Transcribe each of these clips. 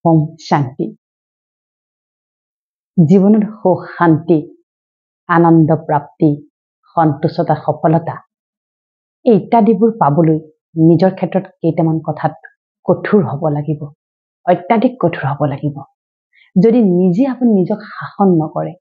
ওম শান্তি জীৱনত সুখ শান্তি আনন্দ প্ৰাপ্তি সন্তোষতা সফলতা এই ইত্যাদিবোৰ পাবলৈ নিজৰ ক্ষেত্ৰত কেইটামান কথাত কঠোৰ হ'ব লাগিব অত্যাধিক কঠোৰ হ'ব লাগিব যদি নিজে আপুনি নিজক শাসন নকৰে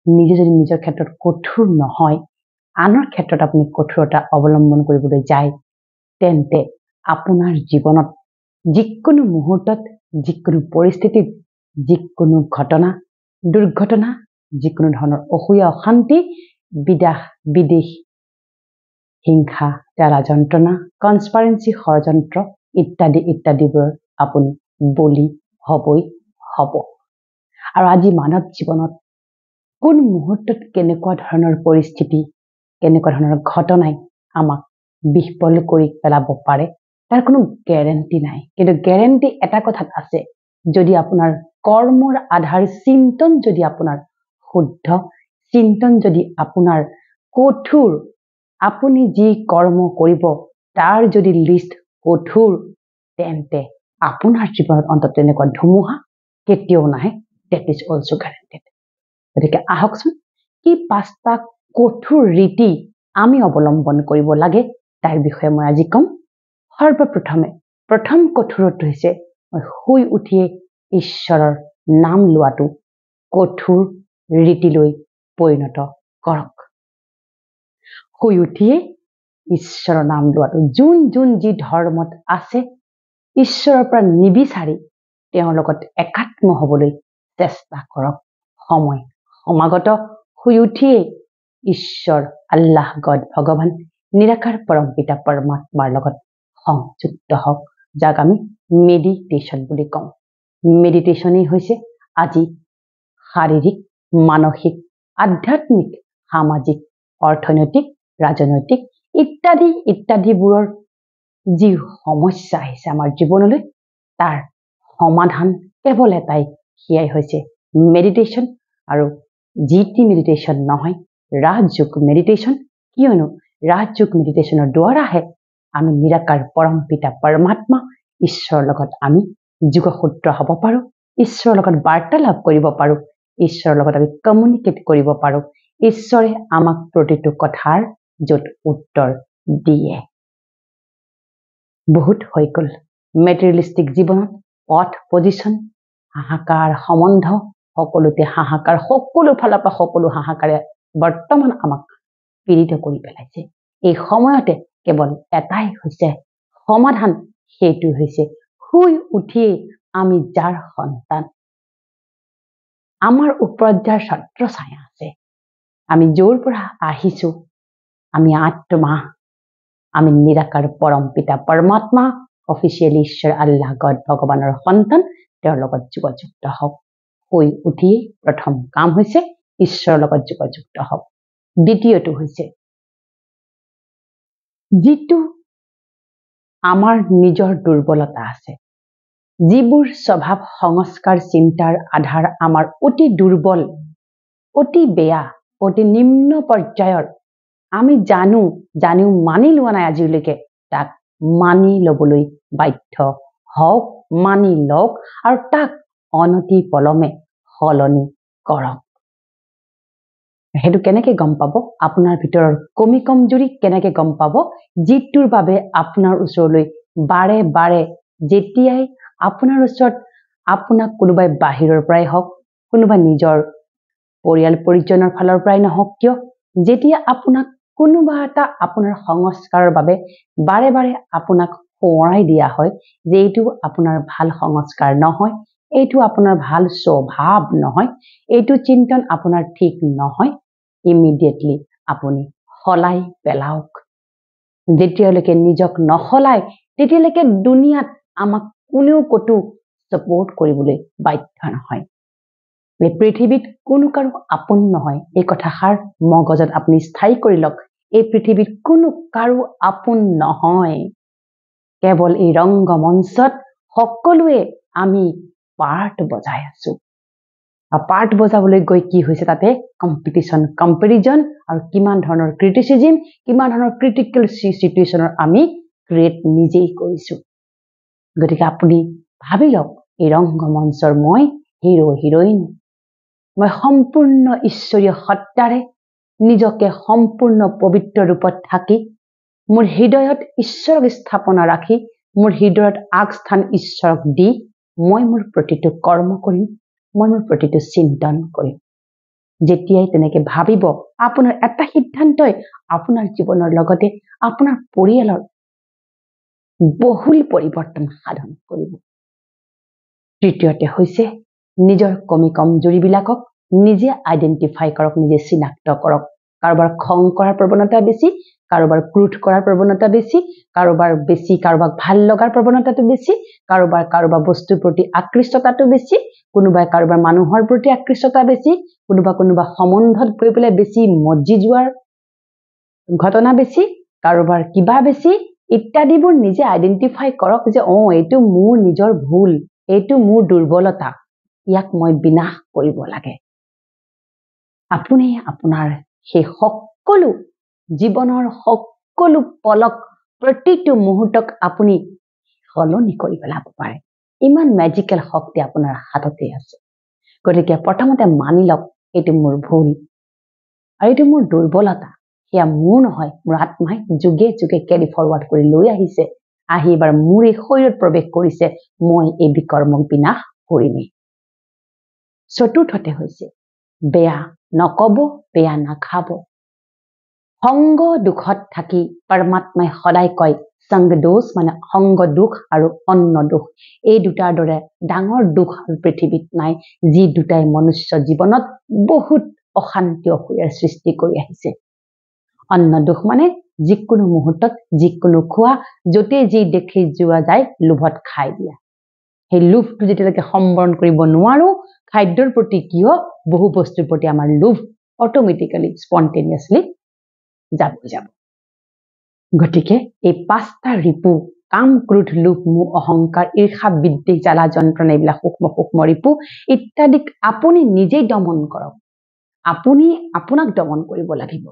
নিজে যদি নিজৰ ক্ষেত্ৰত কঠোৰ নহয় আনৰ ক্ষেত্ৰত আপুনি কঠোৰতা অৱলম্বন কৰিবলৈ যায় তেন্তে আপোনাৰ জীৱনত যিকোনো মুহূৰ্তত যিকোনো পৰিস্থিতিত যিকোনো ঘটনা দুৰ্ঘটনা যিকোনো ধৰণৰ অসূয়া অশান্তি বিদাস বিদেশ হিংসা জ্বালা যন্ত্ৰণা কনস্পাৰেন্সি ষড়যন্ত্ৰ ইত্যাদি ইত্যাদিবোৰ আপুনি বলি হবই হব আৰু আজি মানৱ জীৱনত কোন মুহূৰ্তত কেনেকুৱা ধৰণৰ পৰিস্থিতি কেনেকুৱা ধৰণৰ ঘটনাই আমাক বিহ্বল কৰি পেলাব পাৰে তাৰ কোনো গ্যাৰান্টি নাই কিন্তু গ্যাৰান্টি এটা কথাত আছে যদি আপোনাৰ কৰ্মৰ আধাৰ চিন্তন যদি আপোনাৰ শুদ্ধ চিন্তন যদি আপোনাৰ কঠোৰ আপুনি যি কৰ্ম কৰিব তাৰ যদি লিষ্ট কঠোৰ তেন্তে আপোনাৰ জীৱনত অন্তত এনেকুৱা ধুমুহা কেতিয়াও নাহে that is also guaranteed গতিকে আহকচোন কি পাঁচটা কঠোৰ ৰীতি আমি অৱলম্বন কৰিব লাগে তাৰ বিষয়ে মই আজি কম সৰ্বপ্ৰথমে প্ৰথম কঠোৰটো হৈছে শুই উঠিয়ে ঈশ্বৰৰ নাম লোৱাটো কঠোৰ ৰীতিলৈ পৰিণত কৰক শুই উঠিয়ে ঈশ্বৰৰ নাম লোৱাটো যোন যোন যি ধৰ্মত আছে ঈশ্বৰৰ পৰা নিবিচাৰি তেওঁৰ লগত একাত্ম হ'বলৈ চেষ্টা কৰক সময় সমাগত শুই উঠিয়ে ঈশ্বৰ আল্লাহ গড ভগৱান নিৰাকাৰ পৰম পিতা পৰমাত্মাৰ লগত সংযুক্ত হওক যাক আমি মেডিটেশ্যন বুলি কওঁ মেডিটেশ্যনেই হৈছে আজি শাৰীৰিক মানসিক আধ্যাত্মিক সামাজিক অৰ্থনৈতিক ৰাজনৈতিক ইত্যাদি ইত্যাদিবোৰৰ যি সমস্যা আহিছে আমাৰ জীৱনলৈ তাৰ সমাধান কেৱল এটাই সেয়াই হৈছে মেডিটেশ্যন আৰু জিটি মেডিটেশ্যন নহয় ৰাজযোগ মেডিটেশ্যন কিয়নো ৰাজযোগ মেডিটেশ্যনৰ দ্বাৰাহে আমি নিৰাকাৰ পৰম পিতা পৰমাত্মা ঈশ্বৰৰ লগত আমি যোগসূত্ৰ হ'ব পাৰোঁ ঈশ্বৰৰ লগত বাৰ্তালাপ কৰিব পাৰোঁ ঈশ্বৰৰ লগত আমি কমিউনিকেট কৰিব পাৰোঁ ঈশ্বৰে আমাক প্ৰতিটো কথাৰ য'ত উত্তৰ দিয়ে বহুত হৈ গ'ল মেটেৰিয়েলিষ্টিক জীৱনত পথ পজিশ্যন হাহাকাৰ সম্বন্ধ সকলোতে হাহাকাৰ সকলো ফালৰ পৰা সকলো হাহাকাৰে বৰ্তমান আমাক পীড়িত কৰি পেলাইছে এই সময়তে কেৱল এটাই হৈছে সমাধান সেইটো হৈছে শুই উঠিয়ে আমি যাৰ সন্তান আমাৰ ওপৰত যাৰ ছত্ৰ ছায়া আছে আমি য'ৰ পৰা আহিছো আমি আত্মা আমি নিৰাকাৰ পৰম পিতা পৰমাত্মা অফিচিয়েলি ঈশ্বৰ আল্লাহ গড ভগৱানৰ সন্তান তেওঁৰ লগত যোগযুক্ত হওক শুই উঠিয়ে প্ৰথম কাম হৈছে ঈশ্বৰৰ লগত যোগযুক্ত হওক দ্বিতীয়টো হৈছে যিটো আমাৰ নিজৰ দুৰ্বলতা আছে যিবোৰ স্বভাৱ সংস্কাৰ চিন্তাৰ আধাৰ আমাৰ অতি দুৰ্বল অতি বেয়া অতি নিম্ন পৰ্যায়ৰ আমি জানিও মানি লোৱা নাই আজিলৈকে তাক মানি ল'বলৈ বাধ্য হওক মানি লওক আৰু তাক অনতি পলমে সলনি কৰক সেইটো কেনেকৈ গম পাব আপোনাৰ ভিতৰৰ কমি কমজুৰি কেনেকৈ গম পাব যিটোৰ বাবে আপোনাৰ ওচৰলৈ বাৰে বাৰে যেতিয়াই আপোনাৰ ওচৰত আপোনাক কোনোবাই বাহিৰৰ পৰাই হওক কোনোবা নিজৰ পৰিয়াল পৰিজনৰ ফালৰ পৰাই নহওক কিয় যেতিয়া আপোনাক কোনোবা এটা আপোনাৰ সংস্কাৰৰ বাবে বাৰে বাৰে আপোনাক সোঁৱৰাই দিয়া হয় যে এইটো আপোনাৰ ভাল সংস্কাৰ নহয় এইটো আপোনাৰ ভাল স্বভাৱ নহয় এইটো চিন্তন আপোনাৰ ঠিক নহয় ইমিডিয়েটলি আপুনি সলাই পেলাওক যেতিয়ালৈকে নিজক নসলাই তেতিয়ালৈকে দুনিয়াত আমাক কোনেও কতো সাপোৰ্ট কৰিবলৈ বাধ্য নহয় এই পৃথিৱীত কোনো কাৰো আপোন নহয় এই কথাষাৰ মগজত আপুনি স্থায়ী কৰি লওক এই পৃথিৱীত কোনো কাৰো আপোন নহয় কেৱল এই ৰংগমঞ্চত সকলোৱে আমি পাৰ্ট বজাই আছো পাৰ্ট বজাবলৈ গৈ কি হৈছে তাতে কম্পিটিশন কম্পেৰিজন আৰু কিমান ধৰণৰ ক্ৰিটিসিজম কিমান ধৰণৰ ক্ৰিটিকেল সিচুৱেচনৰ আমি ক্ৰিয়েট নিজেই কৰিছো গতিকে আপুনি ভাবি লওক এই ৰংগমঞ্চৰ মই হিৰো হিৰোইন মই সম্পূৰ্ণ ঈশ্বৰীয় সত্তাৰে নিজকে সম্পূৰ্ণ পবিত্ৰ ৰূপত থাকি মোৰ হৃদয়ত ঈশ্বৰক স্থাপনা ৰাখি মোৰ হৃদয়ত আগস্থান ঈশ্বৰক দি মই মোৰ প্ৰতিটো কৰ্ম কৰিম মই মোৰ প্ৰতিটো চিন্তন কৰিম যেতিয়াই তেনেকে ভাবিব আপোনাৰ এটা সিদ্ধান্তই আপোনাৰ জীৱনৰ লগতে আপোনাৰ পৰিয়ালৰ বহুল পৰিৱৰ্তন সাধন কৰিব তৃতীয়তে হৈছে নিজৰ কমি কমজোৰিবিলাকক নিজে আইডেন্টিফাই কৰক নিজে চিনাক্ত কৰক কাৰোবাৰ খং কৰাৰ প্ৰৱণতা বেছি কাৰোবাৰ ক্ৰোধ কৰাৰ প্ৰৱণতা বেছি কাৰোবাৰ বেছি কাৰোবাক ভাল লগাৰ প্ৰৱণতাটো বেছি কাৰোবাৰ বস্তুৰ প্ৰতি আকৃষ্টতাটো বেছি কোনোবাই কাৰোবাৰ মানুহৰ প্ৰতি আকৃষ্টতা বেছি কোনোবা সম্বন্ধত গৈ পেলাই বেছি মজ্জি যোৱাৰ ঘটনা বেছি কাৰোবাৰ কিবা বেছি ইত্যাদিবোৰ নিজে আইডেন্টিফাই কৰক যে এইটো মোৰ নিজৰ ভুল এইটো মোৰ দুৰ্বলতা ইয়াক মই বিনাশ কৰিব লাগে আপুনি আপোনাৰ সেই সকলো জীৱনৰ সকলো পলক প্ৰতিটো মুহূৰ্তক আপুনি সলনি কৰি পেলাব পাৰে ইমান মেজিকেল শক্তি আপোনাৰ হাততে আছে গতিকে প্ৰথমতে মানি লওক এইটো মোৰ ভুল আৰু এইটো মোৰ দুৰ্বলতা সেয়া মোৰ নহয় মোৰ আত্মাই যুগে যুগে কেৰি ফৰৱাৰ্ড কৰি লৈ আহিছে আহি এবাৰ মোৰ এই শৰীৰত প্ৰৱেশ কৰিছে মই এই বিকৰ্মক বিনাশ কৰিমেই চতুৰ্থতে হৈছে বেয়া নকব বেয়া নাখাব সংগ দুখত থাকি পৰমাত্মাই সদায় কয় সংগ দোষ মানে সংগ দুখ আৰু অন্ন দুখ এই দুটাৰ দৰে ডাঙৰ দুখ পৃথিৱীত নাই যি দুটাই মনুষ্য জীৱনত বহুত অশান্তি অসুবিধাৰ সৃষ্টি কৰি আহিছে অন্ন দুখ মানে যিকোনো মুহূৰ্তত যিকোনো খোৱা যতে যি দেখি যোৱা যায় লোভত খাই দিয়া সেই লোভটো যেতিয়ালৈকে সম্বৰণ কৰিব নোৱাৰো খাদ্যৰ প্ৰতি কিয় বহু বস্তুৰ প্ৰতি আমাৰ লোভ অটোমেটিক্যালি স্পন্টেনিয়াছলি যাব গতিকে এই পাঁচটা ৰিপু কাম ক্ৰোধ লোভ মোহ অহংকাৰ ঈৰ্ষা বিদ্বেষ জ্বালা যন্ত্ৰণা এইবিলাক সূক্ষ্ম ৰিপু ইত্যাদিক আপুনি নিজেই দমন কৰক আপুনি আপোনাক দমন কৰিব লাগিব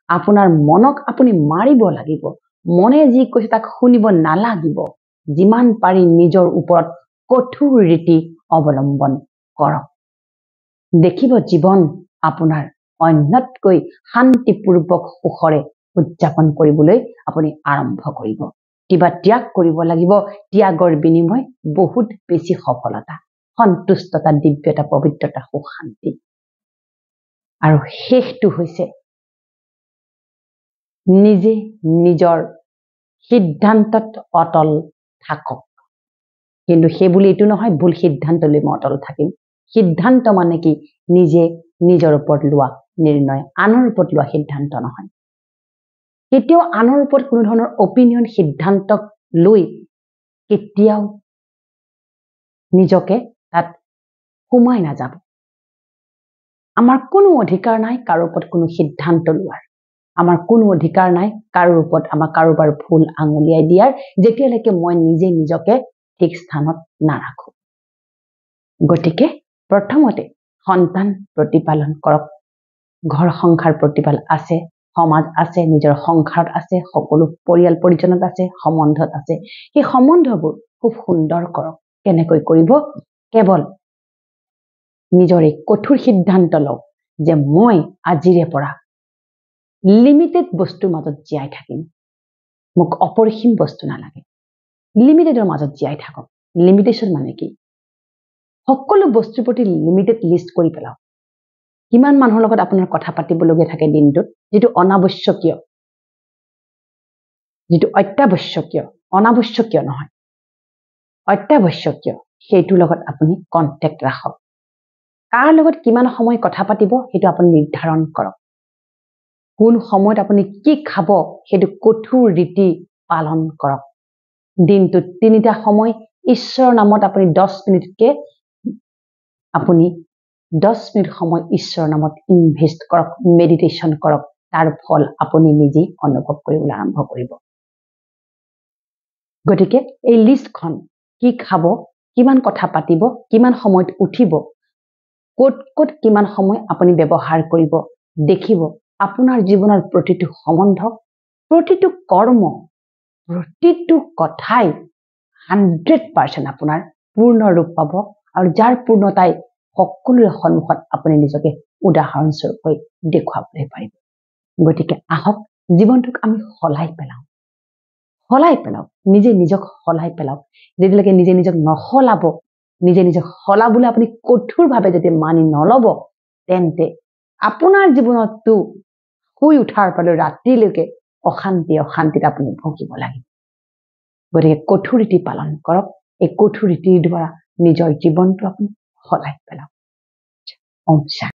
আপোনাৰ মনক আপুনি মাৰিব লাগিব মনে যি কৈছে তাক শুনিব নালাগিব যিমান পাৰি নিজৰ ওপৰত কঠোৰ ৰীতি অৱলম্বন কৰক দেখিব জীৱন আপোনাৰ অন্যতকৈ শান্তিপূৰ্বক সুখৰে উদযাপন কৰিবলৈ আপুনি আৰম্ভ কৰিব কিবা ত্যাগ কৰিব লাগিব ত্যাগৰ বিনিময় বহুত বেছি সফলতা সন্তুষ্টতা দিব্যতা পবিত্ৰতা সুখ শান্তি আৰু শেষটো হৈছে নিজে নিজৰ সিদ্ধান্তত অটল থাকক কিন্তু সেইবুলি এইটো নহয় ভুল সিদ্ধান্ত লৈ মই অটল থাকিম সিদ্ধান্ত মানে কি নিজে নিজৰ ওপৰত লোৱা নিৰ্ণয় আনৰ ওপৰত লোৱা সিদ্ধান্ত নহয় কেতিয়াও আনৰ ওপৰত কোনো ধৰণৰ অপিনিয়ন সিদ্ধান্তক লৈ কেতিয়াও নিজকে তাত সোমাই নাযাব আমাৰ কোনো অধিকাৰ নাই কাৰো ওপৰত কোনো সিদ্ধান্ত লোৱাৰ আমাৰ কোনো অধিকাৰ নাই কাৰো ওপৰত আমাৰ কাৰোবাৰ ভুল আঙুলিয়াই দিয়াৰ যেতিয়ালৈকে মই নিজে নিজকে ঠিক স্থানত নাৰাখো গতিকে প্ৰথমতে সন্তান প্ৰতিপালন কৰক ঘৰ সংসাৰ প্ৰতিপাল আছে সমাজ আছে নিজৰ সংসাৰত আছে সকলো পৰিয়াল পৰিজনত আছে সম্বন্ধত আছে সেই সম্বন্ধবোৰ খুব সুন্দৰ কৰক কেনেকৈ কৰিব কেৱল নিজৰ এই কঠোৰ সিদ্ধান্ত লওক যে মই আজিৰে পৰা লিমিটেড বস্তুৰ মাজত জীয়াই থাকিম মোক অপৰিসীম বস্তু নালাগে লিমিটেডৰ মাজত জীয়াই থাকক লিমিটেশন মানে কি সকলো বস্তুৰ প্ৰতি লিমিটেড লিষ্ট কৰি পেলাও কিমান মানুহৰ লগত আপোনাৰ কথা পাতিবলগীয়া থাকে দিনটোত যেটো অনাবশ্যকীয় যেটো অত্যাৱশ্যকীয় অনাবশ্যকীয় নহয় অত্যাৱশ্যকীয় সেইটোৰ লগত আপুনি কন্টেক্ট ৰাখক কাৰ লগত কিমান সময় কথা পাতিব সেইটো আপুনি নিৰ্ধাৰণ কৰক কোন সময়ত আপুনি কি খাব সেইটো কঠোৰ ৰীতি পালন কৰক দিনটোত তিনিটা সময় ঈশ্বৰৰ নামত আপুনি 10 মিনিটকে আপুনি 10 মিনিট সময় ঈশ্বৰৰ নামত ইনভেষ্ট কৰক মেডিটেশন কৰক তাৰ ফল আপুনি নিজে অনুভৱ কৰিবলৈ আৰম্ভ কৰিব গতিকে এই লিষ্টখন কি খাব কিমান কথা পাতিব কিমান সময়ত উঠিব কত কিমান সময় আপুনি ব্যৱহাৰ কৰিব দেখিব আপোনাৰ জীৱনৰ প্ৰতিটো সম্বন্ধ প্ৰতিটো কৰ্ম প্ৰতিটো কথাই 100% আপোনাৰ পূৰ্ণ ৰূপ পাব আৰু যাৰ পূৰ্ণতাই সকলোৰে সন্মুখত আপুনি নিজকে উদাহৰণস্বৰূপকৈ দেখুৱাবলৈ পাৰিব। গতিকে আহক জীৱনটোক আমি সলাই পেলাওঁ, নিজে নিজক সলাই পেলাওক। যেতিয়ালৈকে নিজে নিজক নসলাব, নিজে নিজক সলাবলৈ আপুনি কঠোৰভাৱে যদি মানি নলব, তেন্তে আপোনাৰ জীৱনতটো শুই উঠাৰ পৰা ৰাতিলৈকে অশান্তিত আপুনি ভুগিব লাগিব। গতিকে কঠোৰ ৰীতি পালন কৰক। এই কঠোৰ ৰীতিৰ দ্বাৰা নিজৰ জীৱনটো আপুনি সলাই পেলাওক। ওম শান্তি।